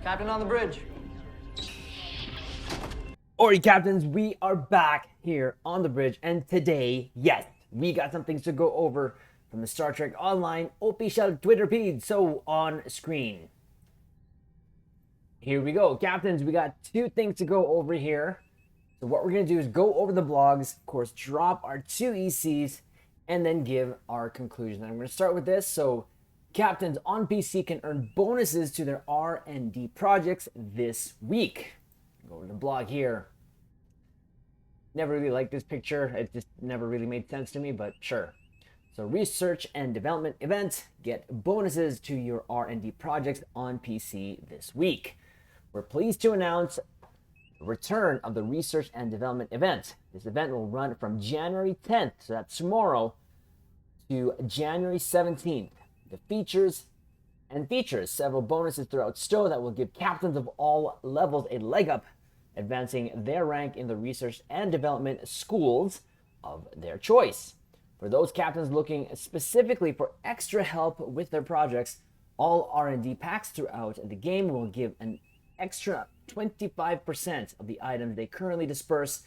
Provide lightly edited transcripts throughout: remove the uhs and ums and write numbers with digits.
Captain on the bridge. Alright, captains, we are back here on the bridge, and today, yes, we got some things to go over from the Star Trek Online official Twitter feed. So on screen, here we go, captains. We got two things to go over here. So what we're gonna do is go over the blogs, of course, drop our two ECs, and then give our conclusion. And I'm gonna start with this. So captains on PC can earn bonuses to their R&D projects this week. Go to the blog here. Never really liked this picture. It just never really made sense to me, but sure. So research and development event, get bonuses to your R&D projects on PC this week. We're pleased to announce the return of the research and development event. This event will run from January 10th, so that's tomorrow, to January 17th. The features several bonuses throughout STO that will give captains of all levels a leg up, advancing their rank in the research and development schools of their choice. For those captains looking specifically for extra help with their projects, all R&D packs throughout the game will give an extra 25% of the items they currently disperse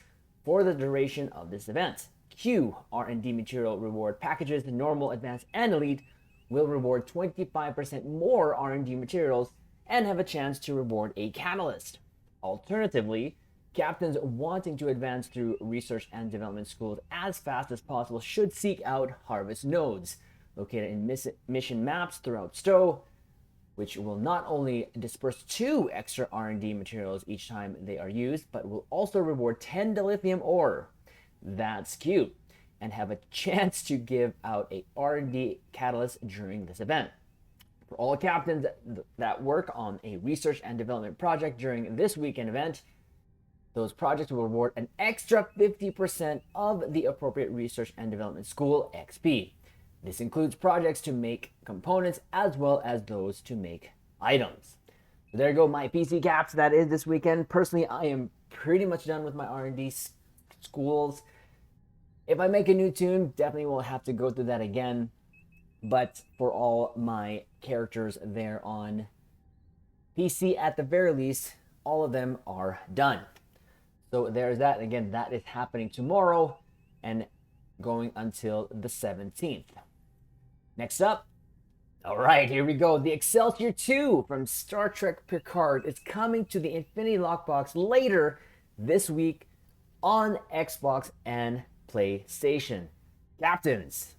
for the duration of this event. Q R&D material reward packages, normal, advanced, and elite, will reward 25% more R&D materials and have a chance to reward a catalyst. Alternatively, captains wanting to advance through research and development schools as fast as possible should seek out harvest nodes located in mission maps throughout STO, which will not only disperse 2 extra R&D materials each time they are used, but will also reward 10 dilithium ore. That's cute. And have a chance to give out a R&D catalyst during this event. For all captains that work on a research and development project during this weekend event, those projects will reward an extra 50% of the appropriate research and development school XP. This includes projects to make components as well as those to make items. So there you go, my PC caps. That is this weekend. Personally, I am pretty much done with my R&D schools. If I make a new tune, definitely will have to go through that again. But for all my characters there on PC, at the very least, all of them are done. So there's that. Again, that is happening tomorrow and going until the 17th. Next up, all right, here we go. The Excelsior 2 from Star Trek Picard is coming to the Infinity Lockbox later this week on Xbox and PlayStation. Captains,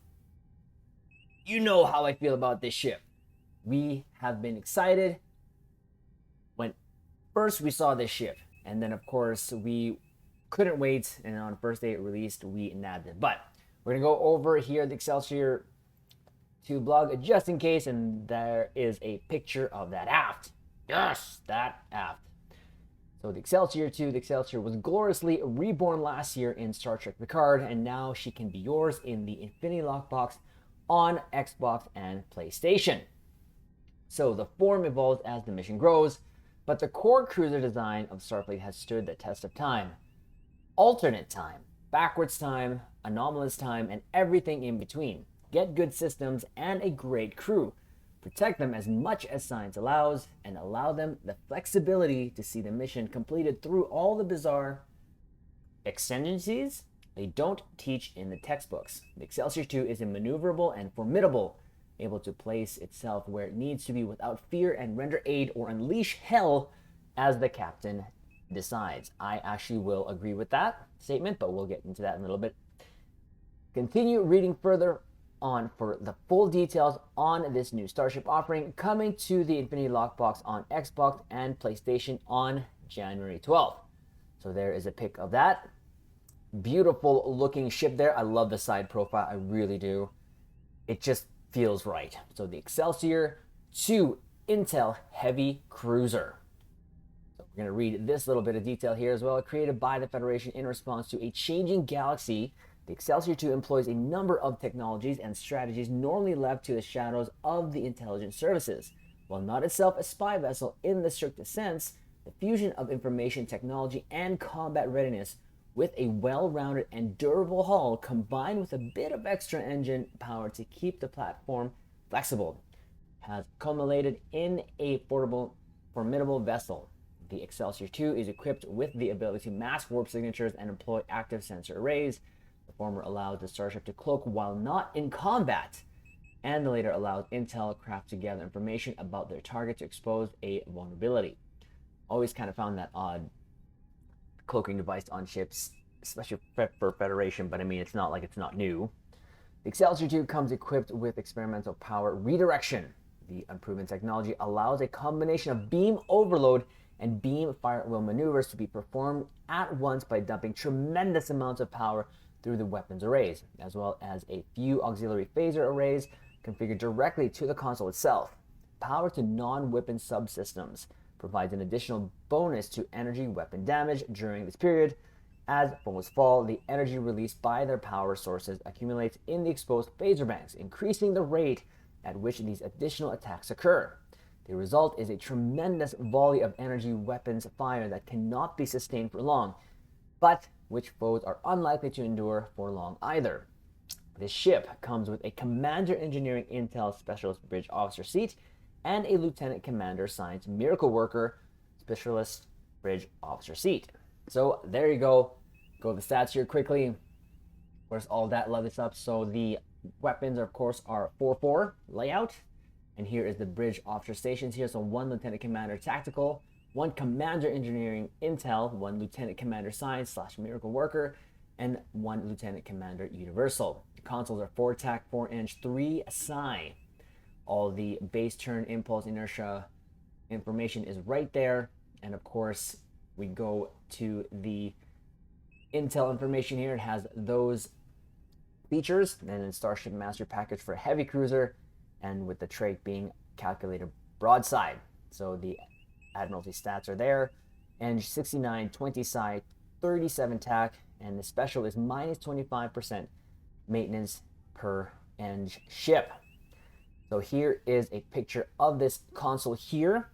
you know how I feel about this ship. We have been excited when first we saw this ship, and then of course we couldn't wait, and on the first day it released, we nabbed it. But we're gonna go over here the Excelsior 2 blog just in case, and there is a picture of that aft. Yes, that aft. So the Excelsior 2, the Excelsior was gloriously reborn last year in Star Trek Picard, and now she can be yours in the Infinity Lockbox on Xbox and PlayStation. So the form evolves as the mission grows, but the core cruiser design of Starfleet has stood the test of time. Alternate time, backwards time, anomalous time, and everything in between. Get good systems and a great crew. Protect them as much as science allows, and allow them the flexibility to see the mission completed through all the bizarre exigencies they don't teach in the textbooks. The Excelsior 2 is maneuverable and formidable, able to place itself where it needs to be without fear and render aid or unleash hell as the captain decides. I actually will agree with that statement, but we'll get into that in a little bit. Continue reading further on for the full details on this new Starship offering coming to the Infinity Lockbox on Xbox and PlayStation on January 12th. So there is a pic of that. Beautiful looking ship there. I love the side profile. I really do. It just feels right. So the Excelsior 2 Intel Heavy Cruiser. So we're going to read this little bit of detail here as well. Created by the Federation in response to a changing galaxy, the Excelsior 2 employs a number of technologies and strategies normally left to the shadows of the intelligence services. While not itself a spy vessel in the strictest sense, the fusion of information technology and combat readiness with a well-rounded and durable hull combined with a bit of extra engine power to keep the platform flexible has culminated in a portable formidable vessel. The Excelsior 2 is equipped with the ability to mask warp signatures and employ active sensor arrays. The former allows the starship to cloak while not in combat, and the later allows intel craft to gather information about their target to expose a vulnerability. Always kind of found that odd, cloaking device on ships, especially for Federation, but I mean, it's not like it's not new. The Excelsior 2 comes equipped with experimental power redirection. The unproven technology allows a combination of beam overload and beam fire at will maneuvers to be performed at once by dumping tremendous amounts of power through the weapons arrays, as well as a few auxiliary phaser arrays configured directly to the console itself. Power to non-weapon subsystems provides an additional bonus to energy weapon damage during this period. As foes fall, the energy released by their power sources accumulates in the exposed phaser banks, increasing the rate at which these additional attacks occur. The result is a tremendous volley of energy weapons fire that cannot be sustained for long, but which foes are unlikely to endure for long either. This ship comes with a Commander Engineering Intel Specialist Bridge Officer seat and a Lieutenant Commander Science Miracle Worker Specialist Bridge Officer seat. So there you go. Go to the stats here quickly. Where's all that lovely stuff? So the weapons, of course, are 4-4 layout. And here is the bridge officer stations here. So 1 Lieutenant Commander Tactical, 1 Commander Engineering Intel, 1 Lieutenant Commander Science / Miracle Worker, and 1 Lieutenant Commander Universal. The consoles are 4-tac, 4-inch, 3 psi. All the base turn, impulse, inertia information is right there. And of course, we go to the Intel information here. It has those features, and then Starship Master Package for Heavy Cruiser, and with the trait being calculated broadside. So the Admiralty stats are there. And 69, 20 psi, 37 tac, and the special is minus 25% maintenance per eng ship. So here is a picture of this console here.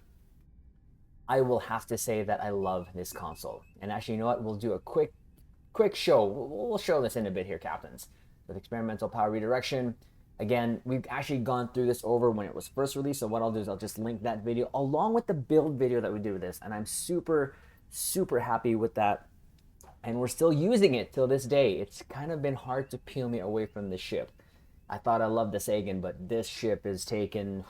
I will have to say that I love this console. And actually, you know what? We'll do a quick show. We'll show this in a bit here, Captains. With experimental power redirection. Again, we've actually gone through this over when it was first released. So what I'll do is I'll just link that video along with the build video that we did with this. And I'm super, super happy with that. And we're still using it till this day. It's kind of been hard to peel me away from this ship. I thought I loved the Sagan, but this ship is taken,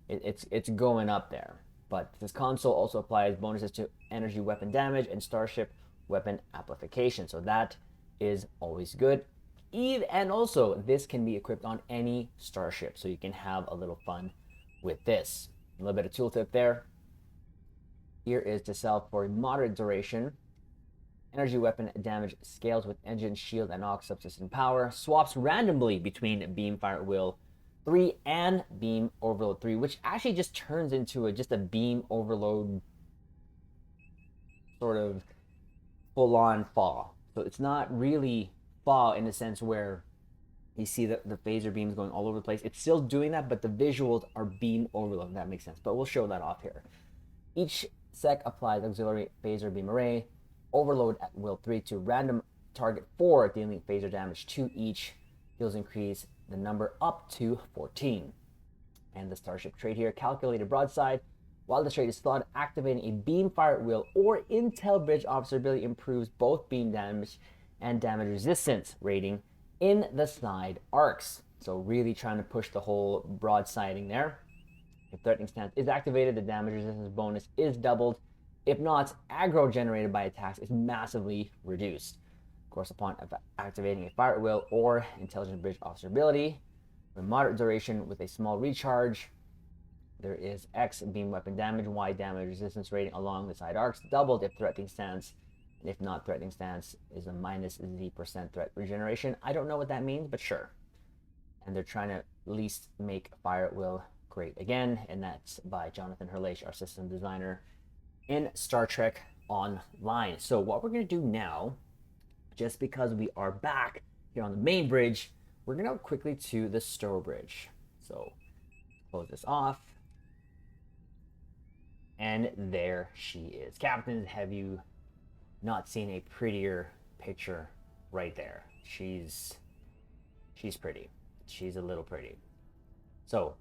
it's going up there. But this console also applies bonuses to energy weapon damage and starship weapon amplification. So that is always good. And also, this can be equipped on any starship. So you can have a little fun with this. A little bit of tooltip there. Here is to sell for a moderate duration. Energy weapon damage scales with engine, shield, and aux subsystem power. Swaps randomly between beam fire at will 3 and beam overload 3, which actually just turns into just a beam overload sort of full-on fall. So it's not really fall in the sense where you see the phaser beams going all over the place. It's still doing that, but the visuals are beam overload, if that makes sense. But we'll show that off here. Each sec applies auxiliary phaser beam array. Overload at will 3 to random target 4, dealing phaser damage to each. Deals increase the number up to 14. And the starship trait here, calculated broadside. While the trait is thought, activating a beam fire at will or intel bridge officer ability improves both beam damage and damage resistance rating in the side arcs. So really trying to push the whole broadsiding there. If threatening stance is activated, the damage resistance bonus is doubled. If not, aggro generated by attacks is massively reduced. Of course, upon activating a fire at will or intelligent bridge officer ability, with moderate duration with a small recharge, there is X beam weapon damage, Y damage resistance rating along the side arcs, doubled if threatening stance, and if not threatening stance is a minus Z% threat regeneration. I don't know what that means, but sure. And they're trying to at least make fire at will great again, and that's by Jonathan Herleish, our system designer in Star Trek Online. So what we're going to do now, just because we are back here on the main bridge, we're going to go quickly to the stow bridge. So close this off. And there she is. Captain, have you not seen a prettier picture right there? She's pretty. She's a little pretty. So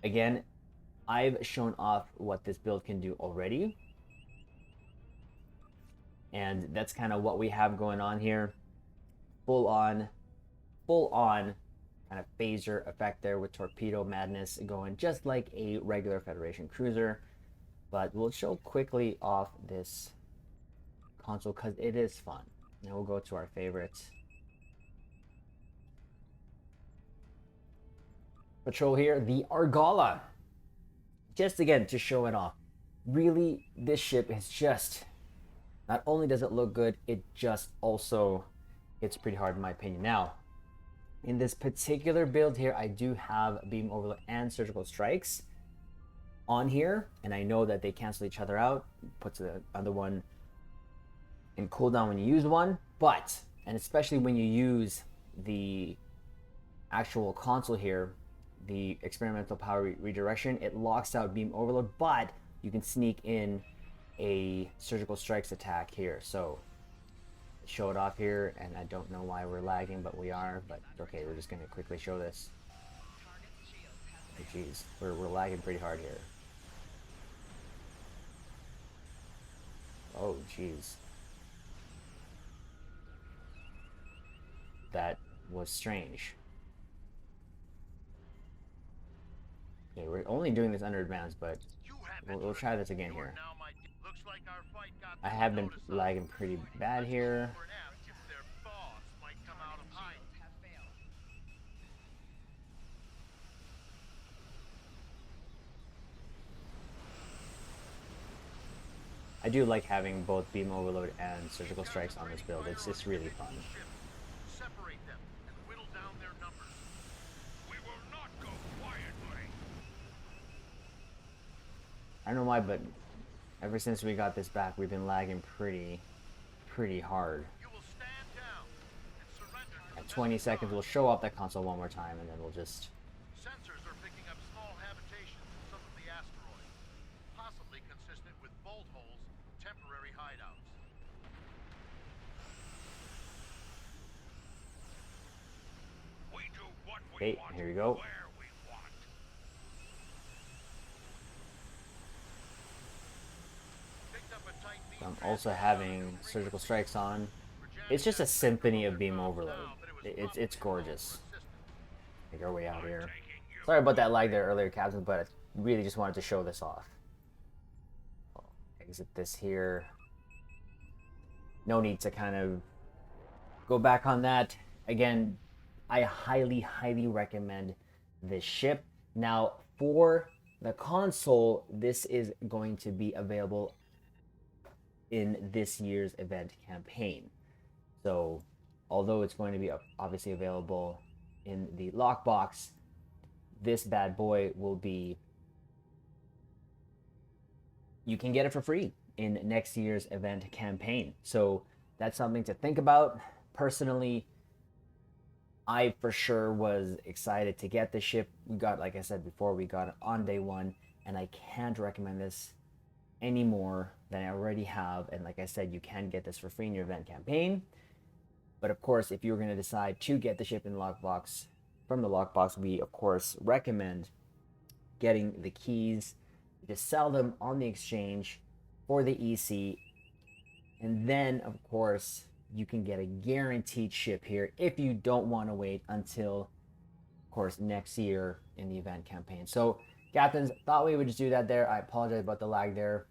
again, I've shown off what this build can do already, and that's kind of what we have going on here. Full on kind of phaser effect there with torpedo madness going just like a regular Federation cruiser. But we'll show quickly off this console because it is fun. Now we'll go to our favorites. Patrol here, the Argala. Just again to show it off. Really, this ship is just, not only does it look good, it just also hits pretty hard in my opinion. Now, in this particular build here, I do have beam overload and surgical strikes on here, and I know that they cancel each other out. Puts the other one in cooldown when you use one, but, and especially when you use the actual console here, the experimental power redirection, it locks out beam overload, but you can sneak in a surgical strikes attack here. So show it off here, and I don't know why we're lagging, but we are. But okay, we're just gonna quickly show this. Oh, geez, we're lagging pretty hard here. Oh geez, that was strange. Okay, we're only doing this under advance, but we'll try this again here. I have been lagging pretty bad here. I do like having both beam overload and surgical strikes on this build. It's just really fun. I don't know why, but ever since we got this back, we've been lagging pretty hard. At 20 seconds, we'll show up that console one more time, and then we'll just... Sensors are picking up small habitations in some of the asteroid, possibly consistent with bolt holes, temporary hideouts. We do what we want, here we go. where we want. I'm also having surgical strikes on. It's just a symphony of beam overload. It's gorgeous. Make our way out here. Sorry about that lag there earlier, Captain, but I really just wanted to show this off. I'll exit this here. No need to kind of go back on that. Again, I highly recommend this ship. Now, for the console, this is going to be available in this year's event campaign. So although it's going to be obviously available in the lockbox, this bad boy will be, you can get it for free in next year's event campaign. So that's something to think about. Personally, I for sure was excited to get this ship. We got, like I said before, we got it on day one, and I can't recommend this any more than I already have. And like I said, you can get this for free in your event campaign. But of course, if you're going to decide to get the ship in the lockbox, from the lockbox, we of course recommend getting the keys. Just sell them on the exchange for the EC, and then of course you can get a guaranteed ship here if you don't want to wait until, of course, next year in the event campaign. So captains, thought we would just do that there. I apologize about the lag there.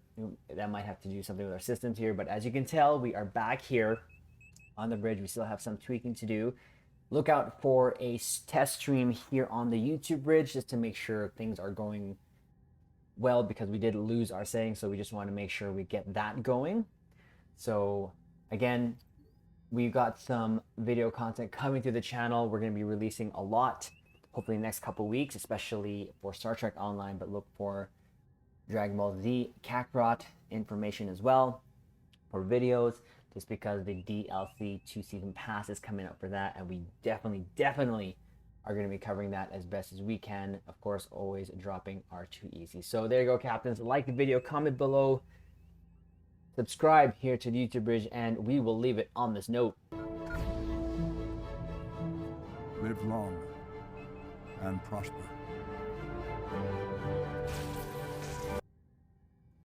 That might have to do something with our systems here, but as you can tell, we are back here on the bridge. We still have some tweaking to do. Look out for a test stream here on the YouTube bridge just to make sure things are going well, because we did lose our saying, so we just want to make sure we get that going. So again, we've got some video content coming to the channel. We're going to be releasing a lot, hopefully the next couple weeks, especially for Star Trek Online, but look for Dragon Ball Z Kakarot information as well for videos, just because the DLC 2-season pass is coming up for that, and we definitely are going to be covering that as best as we can. Of course, always dropping our 2 easy. So there you go, captains. Like the video, comment below, subscribe here to the YouTube bridge, and we will leave it on this note. Live long and prosper.